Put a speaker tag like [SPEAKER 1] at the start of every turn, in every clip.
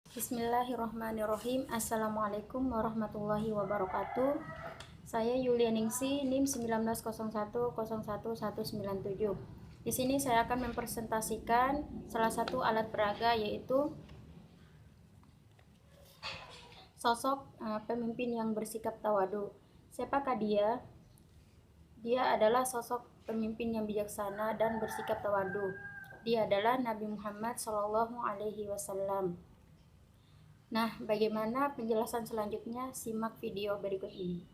[SPEAKER 1] Bismillahirrahmanirrahim. Assalamualaikum warahmatullahi wabarakatuh. Saya Yulia Ningsi, NIM 1901011197. Di sini saya akan mempresentasikan salah satu alat peraga, yaitu sosok pemimpin yang bersikap tawadu. Siapakah dia? Dia adalah sosok pemimpin yang bijaksana dan bersikap tawadu. Dia adalah Nabi Muhammad SAW. Nah, bagaimana penjelasan selanjutnya? Simak video berikut ini.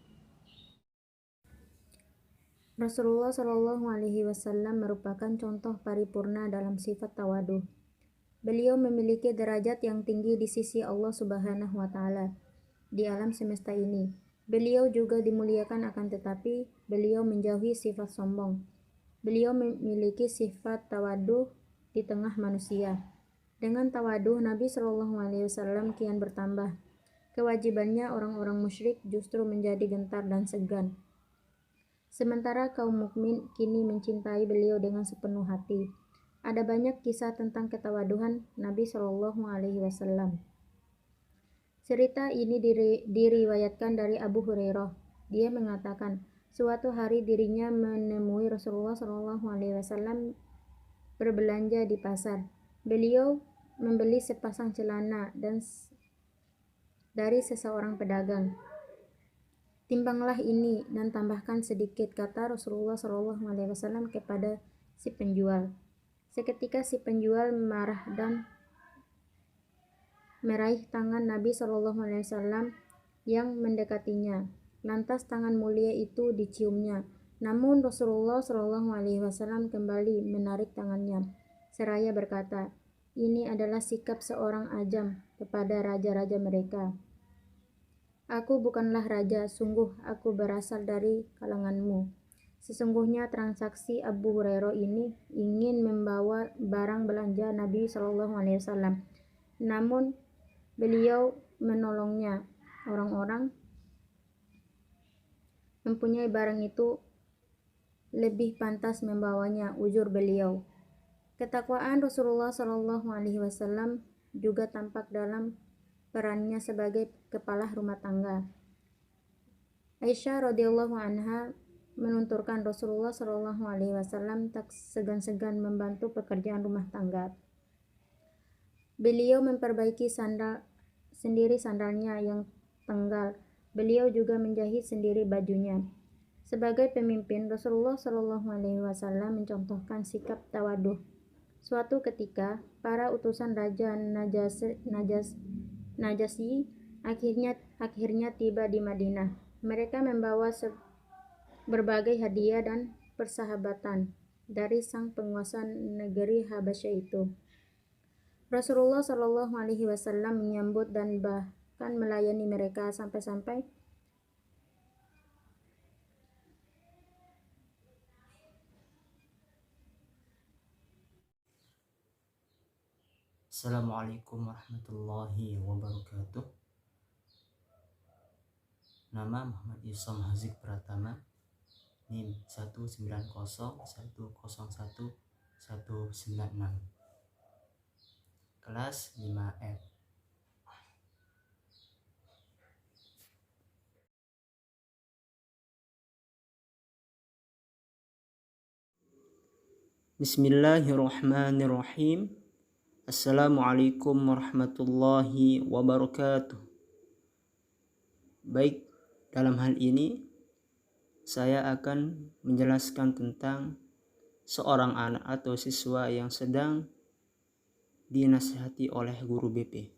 [SPEAKER 1] Rasulullah SAW merupakan contoh paripurna dalam sifat tawadu. Beliau memiliki derajat yang tinggi di sisi Allah Subhanahu wa Ta'ala di alam semesta ini. Beliau juga dimuliakan, akan tetapi beliau menjauhi sifat sombong. Beliau memiliki sifat tawadu di tengah manusia. Dengan tawadu, Nabi SAW kian bertambah. Kewajibannya orang-orang musyrik justru menjadi gentar dan segan. Sementara kaum mukmin kini mencintai beliau dengan sepenuh hati. Ada banyak kisah tentang ketawaduan Nabi SAW. Cerita ini diriwayatkan dari Abu Hurairah. Dia mengatakan, suatu hari dirinya menemui Rasulullah SAW berbelanja di pasar. Beliau membeli sepasang celana dari seseorang pedagang. Timbanglah ini dan tambahkan sedikit, kata Rasulullah SAW kepada si penjual. Seketika si penjual marah dan meraih tangan Nabi SAW yang mendekatinya. Lantas tangan mulia itu diciumnya. Namun Rasulullah SAW kembali menarik tangannya, seraya berkata, ini adalah sikap seorang ajam kepada raja-raja mereka. Aku bukanlah raja, sungguh aku berasal dari kalanganmu. Sesungguhnya transaksi Abu Hurairah ini ingin membawa barang belanja Nabi SAW. Namun beliau menolongnya. Orang-orang mempunyai barang itu lebih pantas membawanya, ujar beliau. Ketakwaan Rasulullah SAW juga tampak dalam perannya sebagai kepala rumah tangga. Aisyah radhiyallahu anha menunturkan Rasulullah SAW tak segan-segan membantu pekerjaan rumah tangga. Beliau memperbaiki sandalnya yang tenggal. Beliau juga menjahit sendiri bajunya. Sebagai pemimpin, Rasulullah SAW mencontohkan sikap tawadhu. Suatu ketika, para utusan Raja Najasyi akhirnya tiba di Madinah. Mereka membawa berbagai hadiah dan persahabatan dari sang penguasa negeri Habasyah itu. Rasulullah SAW menyambut dan bahkan melayani mereka sampai-sampai
[SPEAKER 2] Assalamualaikum warahmatullahi wabarakatuh. Nama Muhammad Isom Hazik Pratama, NIM 19010119196, kelas 5F. Bismillahirrahmanirrahim. Assalamualaikum warahmatullahi wabarakatuh. Baik, dalam hal ini saya akan menjelaskan tentang seorang anak atau siswa yang sedang dinasihati oleh guru BP.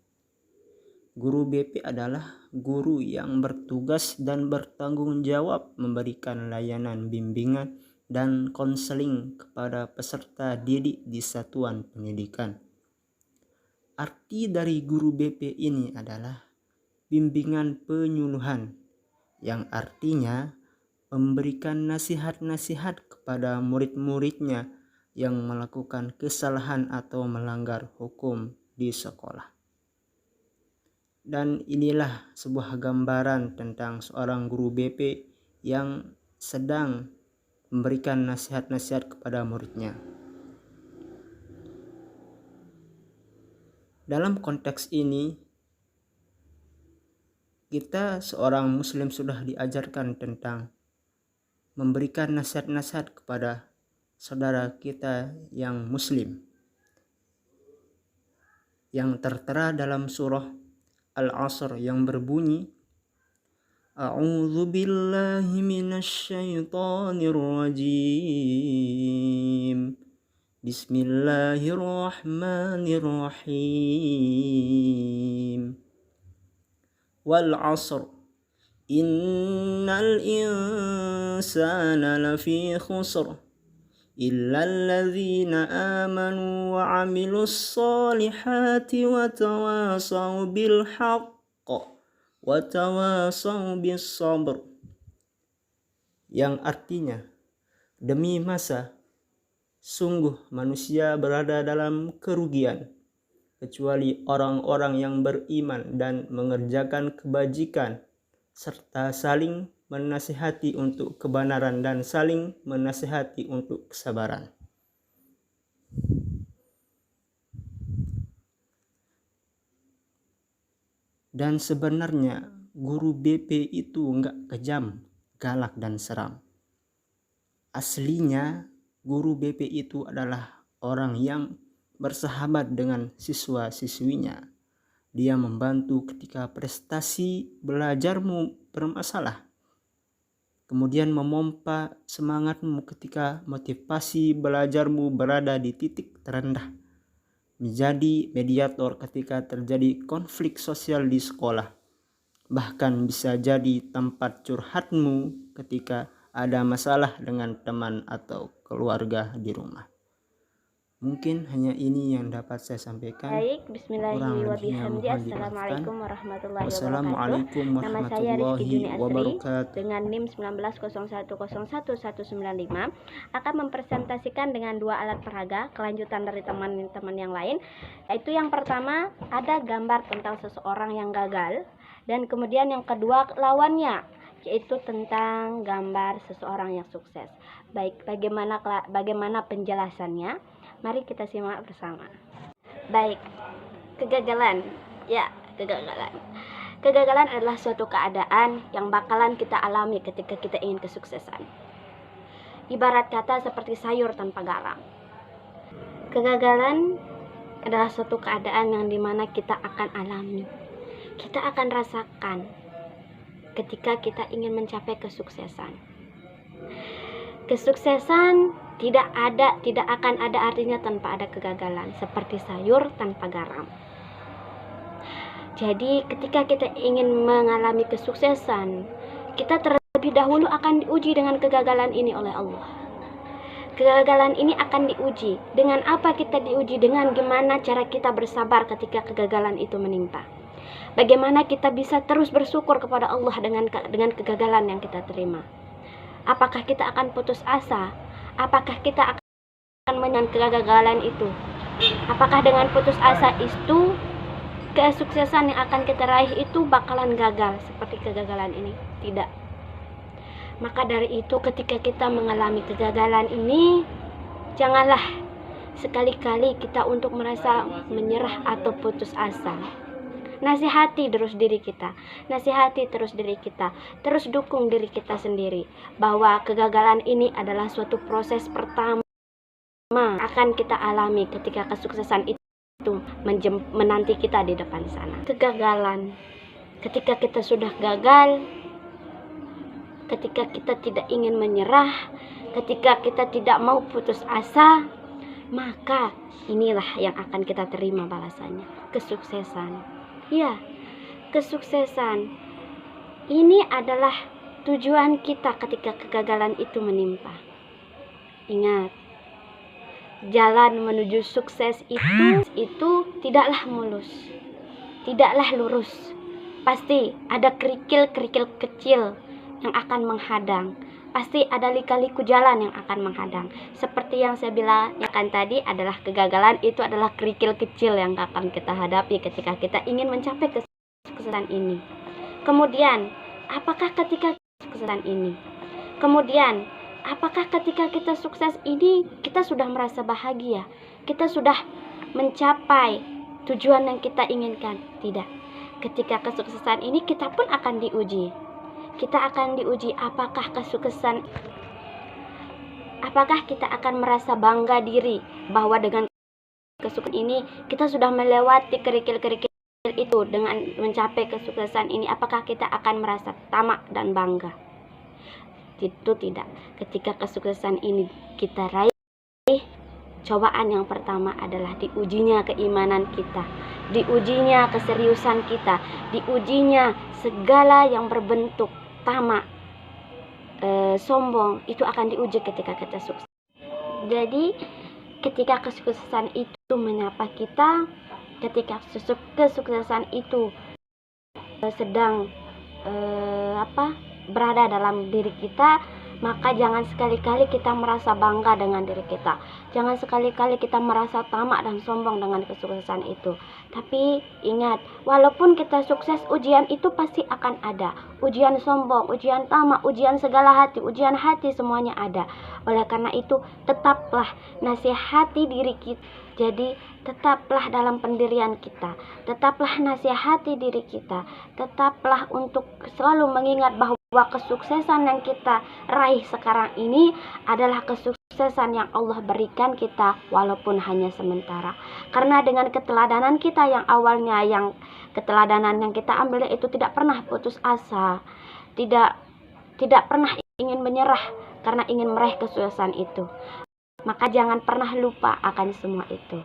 [SPEAKER 2] Guru BP adalah guru yang bertugas dan bertanggung jawab memberikan layanan bimbingan dan konseling kepada peserta didik di satuan pendidikan. Arti dari guru BP ini adalah bimbingan penyuluhan, yang artinya memberikan nasihat-nasihat kepada murid-muridnya yang melakukan kesalahan atau melanggar hukum di sekolah. Dan inilah sebuah gambaran tentang seorang guru BP yang sedang memberikan nasihat-nasihat kepada muridnya. Dalam konteks ini, kita seorang muslim sudah diajarkan tentang memberikan nasihat-nasihat kepada saudara kita yang muslim, yang tertera dalam surah Al-Asr yang berbunyi, A'udzu billahi minasyaitonir rajim. Bismillahirrahmanirrahim. Wal 'asr. Innal insana lafi khusr. Illa alladzina amanu wa 'amilus solihati wa tawasaw bil haqq wa tawasaw bis sabr. Yang artinya, demi masa, sungguh manusia berada dalam kerugian, kecuali orang-orang yang beriman dan mengerjakan kebajikan, serta saling menasihati untuk kebenaran dan saling menasihati untuk kesabaran. Dan sebenarnya guru BP itu enggak kejam, galak dan seram. Aslinya guru BP itu adalah orang yang bersahabat dengan siswa-siswinya. Dia membantu ketika prestasi belajarmu bermasalah. Kemudian memompa semangatmu ketika motivasi belajarmu berada di titik terendah. Menjadi mediator ketika terjadi konflik sosial di sekolah. Bahkan bisa jadi tempat curhatmu ketika ada masalah dengan teman atau keluarga di rumah. Mungkin hanya ini yang dapat saya sampaikan.
[SPEAKER 3] Baik, bismillahirrahmanirrahim. Assalamualaikum warahmatullahi wabarakatuh.
[SPEAKER 2] Wassalamualaikum
[SPEAKER 3] Nama saya Rizky Juni
[SPEAKER 2] warahmatullahi
[SPEAKER 3] Asri
[SPEAKER 2] wabarakatuh.
[SPEAKER 3] dengan NIM 1901011195 akan mempresentasikan dengan dua alat peraga kelanjutan dari teman-teman yang lain, yaitu yang pertama ada gambar tentang seseorang yang gagal, dan kemudian yang kedua lawannya, yaitu tentang gambar seseorang yang sukses. Baik, bagaimana penjelasannya? Mari kita simak bersama. Baik, kegagalan. Ya, kegagalan. Kegagalan adalah suatu keadaan yang bakalan kita alami ketika kita ingin kesuksesan. Ibarat kata seperti sayur tanpa garam. Kegagalan adalah suatu keadaan yang dimana kita akan alami. Kita akan rasakan ketika kita ingin mencapai kesuksesan. Kesuksesan tidak akan ada artinya tanpa ada kegagalan, seperti sayur tanpa garam. Jadi ketika kita ingin mengalami kesuksesan, kita terlebih dahulu akan diuji dengan kegagalan ini oleh Allah. Kegagalan ini akan diuji. Dengan apa kita diuji? Dengan gimana cara kita bersabar ketika kegagalan itu menimpa. Bagaimana kita bisa terus bersyukur kepada Allah dengan kegagalan yang kita terima. Apakah kita akan putus asa? Apakah kita akan dengan kegagalan itu? Apakah dengan putus asa itu kesuksesan yang akan kita raih itu bakalan gagal seperti kegagalan ini? Tidak. Maka dari itu ketika kita mengalami kegagalan ini, janganlah sekali-kali kita untuk merasa menyerah atau putus asa. Nasihati terus diri kita, terus dukung diri kita sendiri bahwa kegagalan ini adalah suatu proses pertama akan kita alami ketika kesuksesan itu menanti kita di depan sana. Kegagalan, ketika kita sudah gagal, ketika kita tidak ingin menyerah, ketika kita tidak mau putus asa, maka inilah yang akan kita terima balasannya, kesuksesan. Ya, kesuksesan ini adalah tujuan kita ketika kegagalan itu menimpa. Ingat, jalan menuju sukses itu tidaklah mulus, tidaklah lurus. Pasti ada kerikil-kerikil kecil yang akan menghadang. Pasti ada lika-liku jalan yang akan menghadang. Seperti yang saya bilang tadi adalah kegagalan itu adalah kerikil kecil yang akan kita hadapi ketika kita ingin mencapai kesuksesan ini. Kemudian, apakah ketika kesuksesan ini? Kemudian, apakah ketika kita sukses ini kita sudah merasa bahagia? Kita sudah mencapai tujuan yang kita inginkan? Tidak. ketika kesuksesan ini kita pun akan diuji. Kita akan diuji apakah kita akan merasa bangga diri bahwa dengan kesuksesan ini kita sudah melewati kerikil-kerikil itu dengan mencapai kesuksesan ini. Apakah kita akan merasa tamak dan bangga? Itu tidak. Ketika kesuksesan ini kita raih, cobaan yang pertama adalah diujinya keimanan kita, diujinya keseriusan kita, diujinya segala yang berbentuk tamak, sombong, itu akan diuji ketika kita sukses. Jadi ketika kesuksesan itu menyapa kita, ketika kesuksesan itu sedang berada dalam diri kita, maka jangan sekali-kali kita merasa bangga dengan diri kita. Jangan sekali-kali kita merasa tamak dan sombong dengan kesuksesan itu. Tapi ingat, walaupun kita sukses, ujian itu pasti akan ada. Ujian sombong, ujian tamak, ujian segala hati, ujian hati, semuanya ada. Oleh karena itu, tetaplah nasihati diri kita. Jadi, tetaplah dalam pendirian kita. Tetaplah nasihati diri kita. Tetaplah untuk selalu mengingat bahwa kesuksesan yang kita raih sekarang ini adalah kesuksesan yang Allah berikan kita, walaupun hanya sementara. Karena dengan keteladanan kita yang awalnya, keteladanan yang kita ambil itu tidak pernah putus asa, tidak pernah ingin menyerah karena ingin meraih kesuksesan itu. Maka jangan pernah lupa akan semua itu.